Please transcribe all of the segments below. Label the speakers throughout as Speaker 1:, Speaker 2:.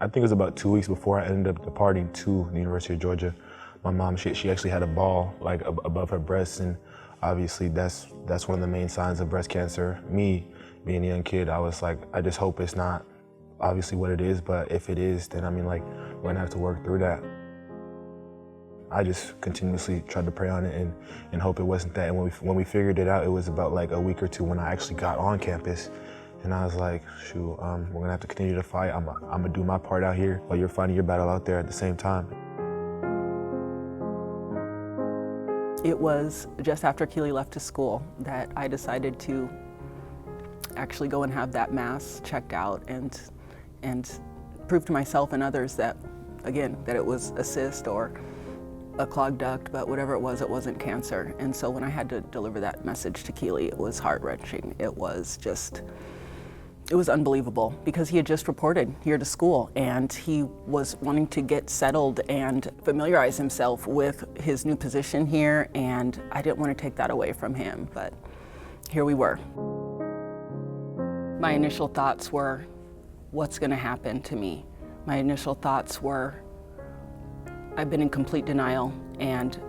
Speaker 1: I think it was about 2 weeks before I ended up departing to the University of Georgia. My mom, she actually had a ball like above her breast, and obviously that's one of the main signs of breast cancer. Me, being a young kid, I was like, I just hope it's not obviously what it is, but if it is, then I mean, like, we're gonna have to work through that. I just continuously tried to pray on it and hope it wasn't that. And when we figured it out, it was about like a week or two when I actually got on campus. And I was like, shoot, we're gonna have to continue to fight. I'm gonna do my part out here while you're fighting your battle out there at the same time.
Speaker 2: It was just after Kelee left to school that I decided to actually go and have that mass checked out and prove to myself and others that, again, that it was a cyst or a clogged duct, but whatever it wasn't cancer. And so when I had to deliver that message to Kelee, it was heart-wrenching. It was unbelievable because he had just reported here to school and he was wanting to get settled and familiarize himself with his new position here, and I didn't want to take that away from him, but here we were. My initial thoughts were, what's going to happen to me? My initial thoughts were, I've been in complete denial and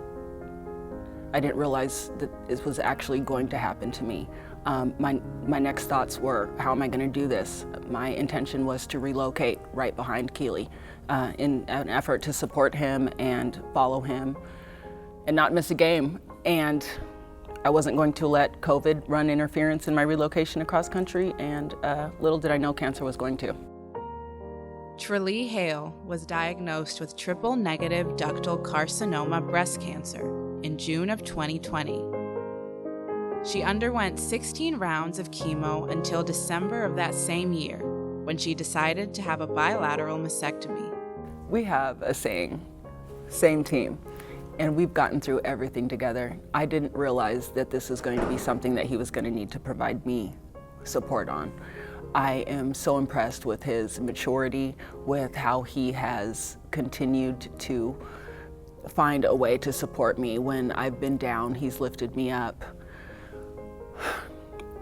Speaker 2: I didn't realize that this was actually going to happen to me. My next thoughts were, how am I going to do this? My intention was to relocate right behind Kelee in an effort to support him and follow him and not miss a game. And I wasn't going to let COVID run interference in my relocation across country, and little did I know cancer was going to.
Speaker 3: Tralee Hale was diagnosed with triple-negative ductal carcinoma breast cancer in June of 2020. She underwent 16 rounds of chemo until December of that same year, when she decided to have a bilateral mastectomy.
Speaker 2: We have a saying, same team, and we've gotten through everything together. I didn't realize that this was going to be something that he was going to need to provide me support on. I am so impressed with his maturity, with how he has continued to find a way to support me. When I've been down, he's lifted me up.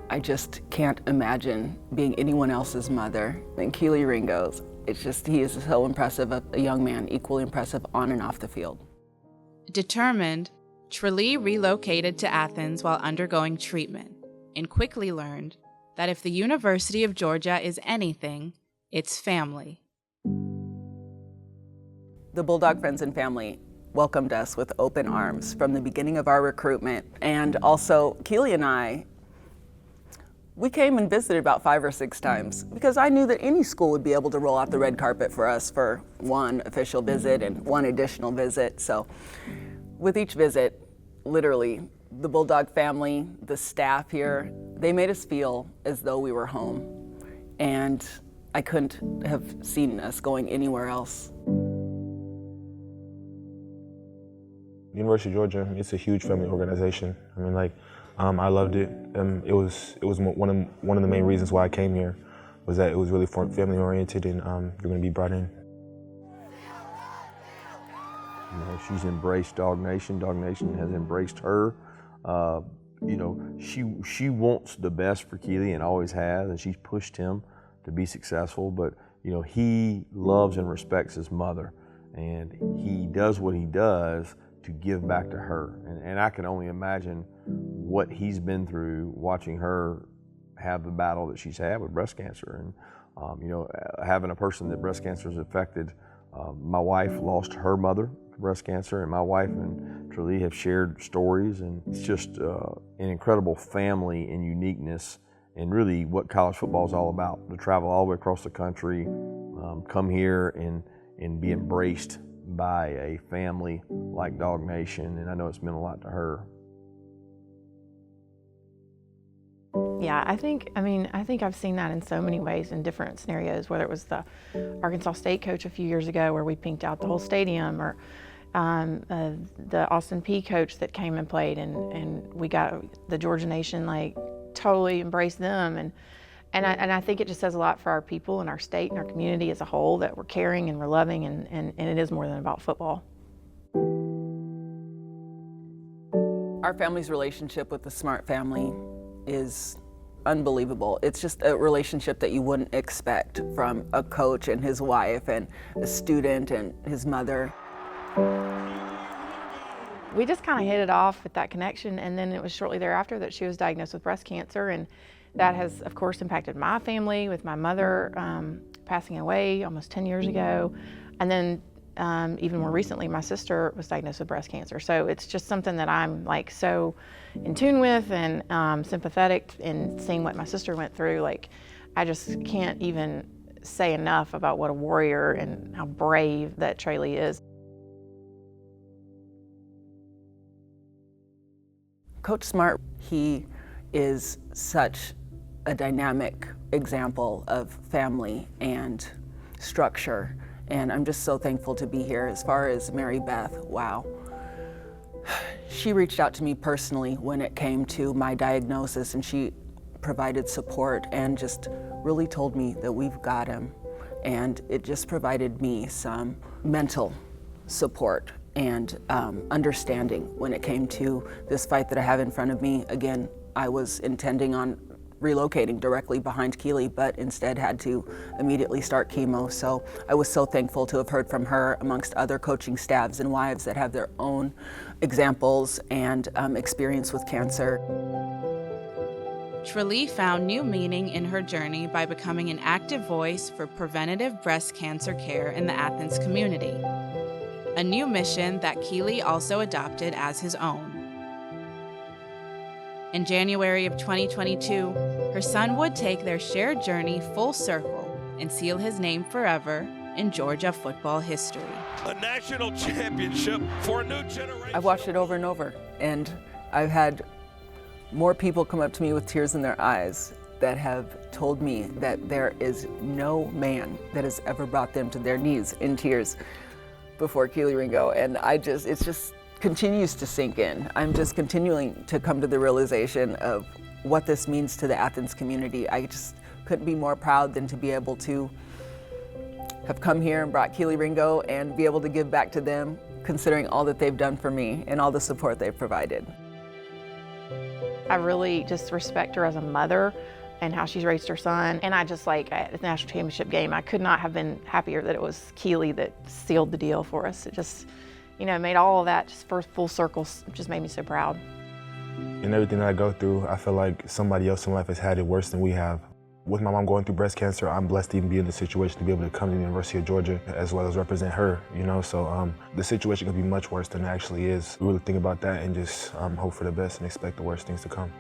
Speaker 2: I just can't imagine being anyone else's mother than Kelee Ringo's. It's just, he is so impressive, a young man, equally impressive on and off the field.
Speaker 3: Determined, Tralee relocated to Athens while undergoing treatment and quickly learned that if the University of Georgia is anything, it's family.
Speaker 2: The Bulldog friends and family welcomed us with open arms from the beginning of our recruitment. And also, Kelee and I, we came and visited about 5 or 6 times because I knew that any school would be able to roll out the red carpet for us for one official visit and one additional visit. So with each visit, literally, the Bulldog family, the staff here, they made us feel as though we were home. And I couldn't have seen us going anywhere else.
Speaker 1: The University of Georgia, it's a huge family organization. I mean, like, I loved it. It was one of the main reasons why I came here, was that it was really family oriented, and you're going to be brought in.
Speaker 4: You know, she's embraced Dog Nation. Dog Nation has embraced her. You know, she wants the best for Kelee and always has, and she's pushed him to be successful. But you know, he loves and respects his mother, and he does what he does to give back to her. And I can only imagine what he's been through watching her have the battle that she's had with breast cancer. And you know, having a person that breast cancer has affected. My wife lost her mother to breast cancer, and my wife and Tralee have shared stories, and it's just an incredible family and uniqueness, and really what college football is all about, to travel all the way across the country, come here and be embraced by a family like Dog Nation, and I know it's meant a lot to her.
Speaker 5: Yeah, I think I've seen that in so many ways in different scenarios, whether it was the Arkansas State coach a few years ago where we pinked out the whole stadium, or the Austin Peay coach that came and played, and we got the Georgia Nation, like, totally embraced them. And I think it just says a lot for our people and our state and our community as a whole, that we're caring and we're loving, and it is more than about football.
Speaker 2: Our family's relationship with the Smart family is unbelievable. It's just a relationship that you wouldn't expect from a coach and his wife and a student and his mother.
Speaker 5: We just kind of hit it off with that connection, and then it was shortly thereafter that she was diagnosed with breast cancer, and that has, of course, impacted my family with my mother passing away almost 10 years ago, and then even more recently, my sister was diagnosed with breast cancer. So it's just something that I'm like so in tune with and sympathetic in seeing what my sister went through. Like, I just can't even say enough about what a warrior and how brave that Tralee is.
Speaker 2: Coach Smart, he is such a dynamic example of family and structure, and I'm just so thankful to be here. As far as Mary Beth, wow. She reached out to me personally when it came to my diagnosis, and she provided support and just really told me that we've got him. And it just provided me some mental support and understanding when it came to this fight that I have in front of me. Again, I was intending on relocating directly behind Kelee, but instead had to immediately start chemo. So I was so thankful to have heard from her, amongst other coaching staffs and wives that have their own examples and experience with cancer.
Speaker 3: Tralee found new meaning in her journey by becoming an active voice for preventative breast cancer care in the Athens community, a new mission that Kelee also adopted as his own. In January of 2022, her son would take their shared journey full circle and seal his name forever in Georgia football history.
Speaker 6: A national championship for a new generation.
Speaker 2: I've watched it over and over, and I've had more people come up to me with tears in their eyes that have told me that there is no man that has ever brought them to their knees in tears before Kelee Ringo, and it's just continues to sink in. I'm just continuing to come to the realization of what this means to the Athens community. I just couldn't be more proud than to be able to have come here and brought Kelee Ringo and be able to give back to them, considering all that they've done for me and all the support they've provided.
Speaker 5: I really just respect her as a mother and how she's raised her son. And I just, like, at the national championship game, I could not have been happier that it was Kelee that sealed the deal for us. It just, you know, made all of that just for full circle, just made me so proud.
Speaker 1: In everything that I go through, I feel like somebody else in life has had it worse than we have. With my mom going through breast cancer, I'm blessed to even be in the situation to be able to come to the University of Georgia as well as represent her, you know, so the situation could be much worse than it actually is. We really think about that and just hope for the best and expect the worst things to come.